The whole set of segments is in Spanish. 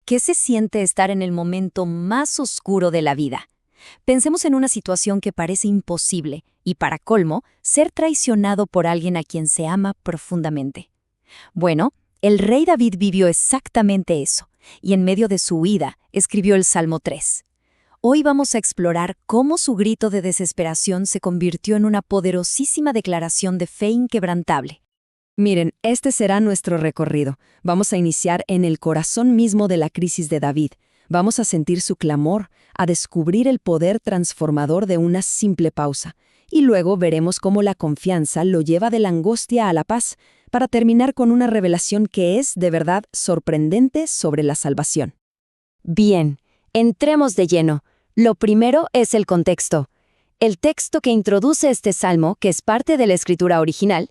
¿Qué se siente estar en el momento más oscuro de la vida? Pensemos en una situación que parece imposible y, para colmo, ser traicionado por alguien a quien se ama profundamente. Bueno, el rey David vivió exactamente eso, y en medio de su huida escribió el Salmo 3. Hoy vamos a explorar cómo su grito de desesperación se convirtió en una poderosísima declaración de fe inquebrantable. Miren, este será nuestro recorrido. Vamos a iniciar en el corazón mismo de la crisis de David. Vamos a sentir su clamor, a descubrir el poder transformador de una simple pausa. Y luego veremos cómo la confianza lo lleva de la angustia a la paz, para terminar con una revelación que es, de verdad, sorprendente sobre la salvación. Bien, entremos de lleno. Lo primero es el contexto. El texto que introduce este salmo, que es parte de la escritura original,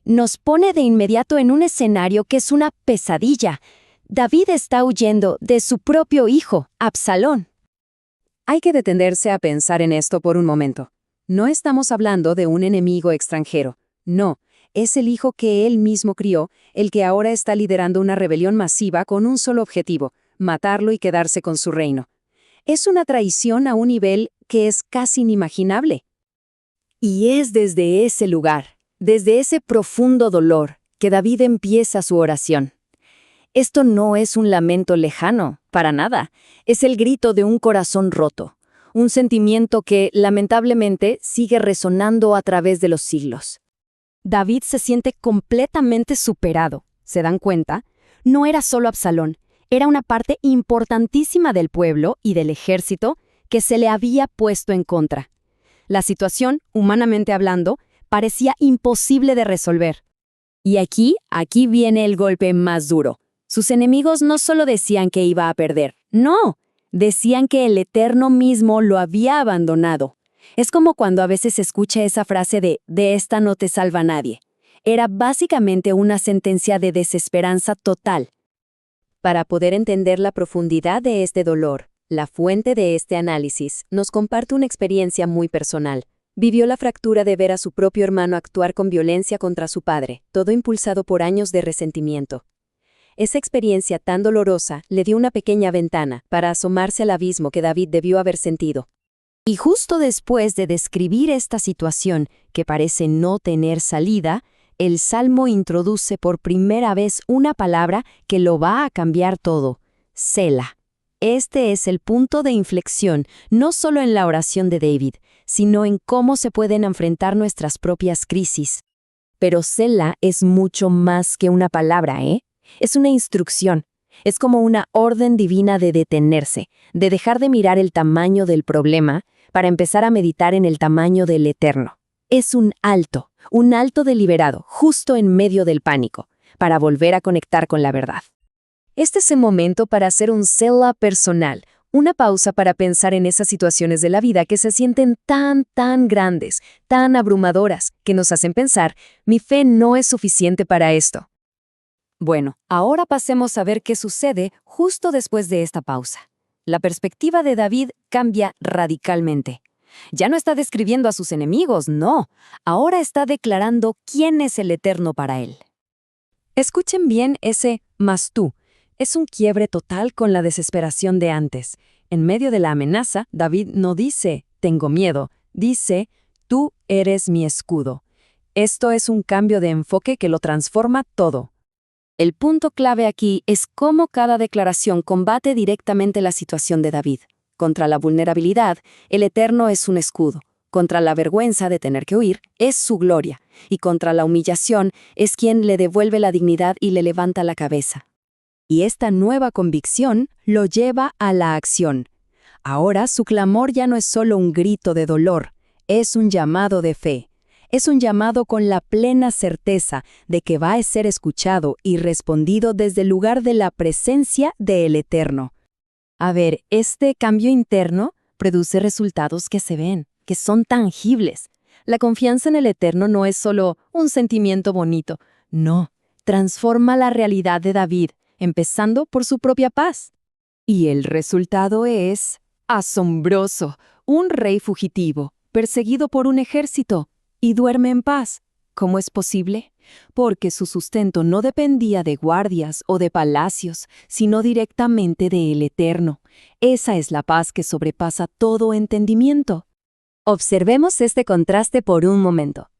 nos pone de inmediato en un escenario que es una pesadilla. David está huyendo de su propio hijo, Absalón. Hay que detenerse a pensar en esto por un momento. No estamos hablando de un enemigo extranjero. No, es el hijo que él mismo crió, el que ahora está liderando una rebelión masiva con un solo objetivo: matarlo y quedarse con su reino. Es una traición a un nivel que es casi inimaginable. Y es desde ese lugar, desde ese profundo dolor, que David empieza su oración. Esto no es un lamento lejano, para nada. Es el grito de un corazón roto, un sentimiento que, lamentablemente, sigue resonando a través de los siglos. David se siente completamente superado. ¿Se dan cuenta? No era solo Absalón, era una parte importantísima del pueblo y del ejército que se le había puesto en contra. La situación, humanamente hablando, parecía imposible de resolver. Y aquí viene el golpe más duro. Sus enemigos no solo decían que iba a perder, no, decían que el Eterno mismo lo había abandonado. Es como cuando a veces se escucha esa frase de esta no te salva nadie. Era básicamente una sentencia de desesperanza total. Para poder entender la profundidad de este dolor, la fuente de este análisis nos comparte una experiencia muy personal. Vivió la fractura de ver a su propio hermano actuar con violencia contra su padre, todo impulsado por años de resentimiento. Esa experiencia tan dolorosa le dio una pequeña ventana para asomarse al abismo que David debió haber sentido. Y justo después de describir esta situación, que parece no tener salida, el Salmo introduce por primera vez una palabra que lo va a cambiar todo: Selah. Este es el punto de inflexión, no solo en la oración de David, sino en cómo se pueden enfrentar nuestras propias crisis. Pero Selah es mucho más que una palabra, ¿eh? Es una instrucción. Es como una orden divina de detenerse, de dejar de mirar el tamaño del problema para empezar a meditar en el tamaño del Eterno. Es un alto deliberado, justo en medio del pánico, para volver a conectar con la verdad. Este es el momento para hacer un Selah personal, una pausa para pensar en esas situaciones de la vida que se sienten tan grandes, tan abrumadoras, que nos hacen pensar, mi fe no es suficiente para esto. Bueno, ahora pasemos a ver qué sucede justo después de esta pausa. La perspectiva de David cambia radicalmente. Ya no está describiendo a sus enemigos, no. Ahora está declarando quién es el Eterno para él. Escuchen bien ese «mas tú». Es un quiebre total con la desesperación de antes. En medio de la amenaza, David no dice «tengo miedo», dice «tú eres mi escudo». Esto es un cambio de enfoque que lo transforma todo. El punto clave aquí es cómo cada declaración combate directamente la situación de David. Contra la vulnerabilidad, el Eterno es un escudo. Contra la vergüenza de tener que huir, es su gloria. Y contra la humillación, es quien le devuelve la dignidad y le levanta la cabeza. Y esta nueva convicción lo lleva a la acción. Ahora su clamor ya no es solo un grito de dolor, es un llamado de fe. Es un llamado con la plena certeza de que va a ser escuchado y respondido desde el lugar de la presencia del Eterno. A ver, este cambio interno produce resultados que se ven, que son tangibles. La confianza en el Eterno no es solo un sentimiento bonito, no, transforma la realidad de David, empezando por su propia paz. Y el resultado es asombroso: un rey fugitivo, perseguido por un ejército, y duerme en paz. ¿Cómo es posible? porque su sustento no dependía de guardias o de palacios, sino directamente del Eterno. Esa es la paz que sobrepasa todo entendimiento. Observemos este contraste por un momento.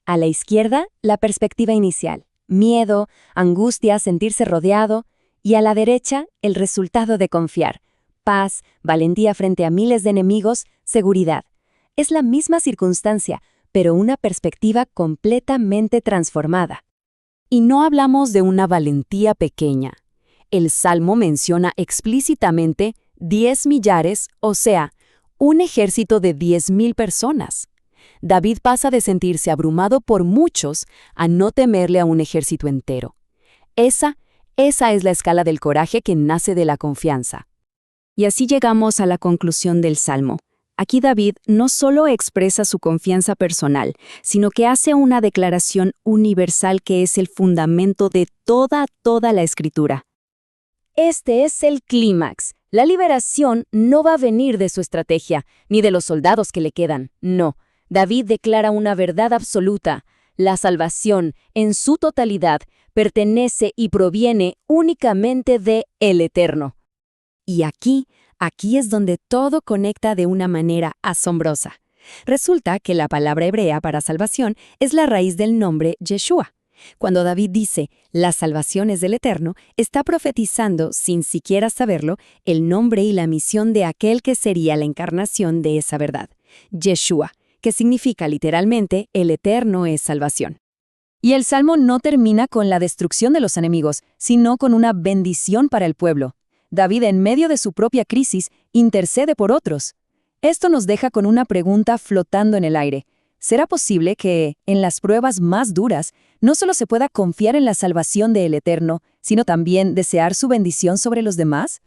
A la izquierda, la perspectiva inicial, miedo, angustia, sentirse rodeado, y a la derecha, el resultado de confiar, paz, valentía frente a miles de enemigos, seguridad. Es la misma circunstancia, pero una perspectiva completamente transformada. Y no hablamos de una valentía pequeña. El Salmo menciona explícitamente 10 millares, o sea, un ejército de 10,000 personas. David pasa de sentirse abrumado por muchos a no temerle a un ejército entero. Esa es la escala del coraje que nace de la confianza. Y así llegamos a la conclusión del Salmo. Aquí David no solo expresa su confianza personal, sino que hace una declaración universal que es el fundamento de toda la Escritura. Este es el clímax. La liberación no va a venir de su estrategia, ni de los soldados que le quedan, no. David declara una verdad absoluta. La salvación, en su totalidad, pertenece y proviene únicamente de el Eterno. Y aquí es donde todo conecta de una manera asombrosa. Resulta que la palabra hebrea para salvación es la raíz del nombre Yeshua. Cuando David dice, la salvación es del Eterno, está profetizando, sin siquiera saberlo, el nombre y la misión de aquel que sería la encarnación de esa verdad, Yeshua, que significa literalmente, el Eterno es salvación. Y el Salmo no termina con la destrucción de los enemigos, sino con una bendición para el pueblo. David, en medio de su propia crisis, intercede por otros. Esto nos deja con una pregunta flotando en el aire. ¿Será posible que, en las pruebas más duras, no solo se pueda confiar en la salvación del Eterno, sino también desear su bendición sobre los demás?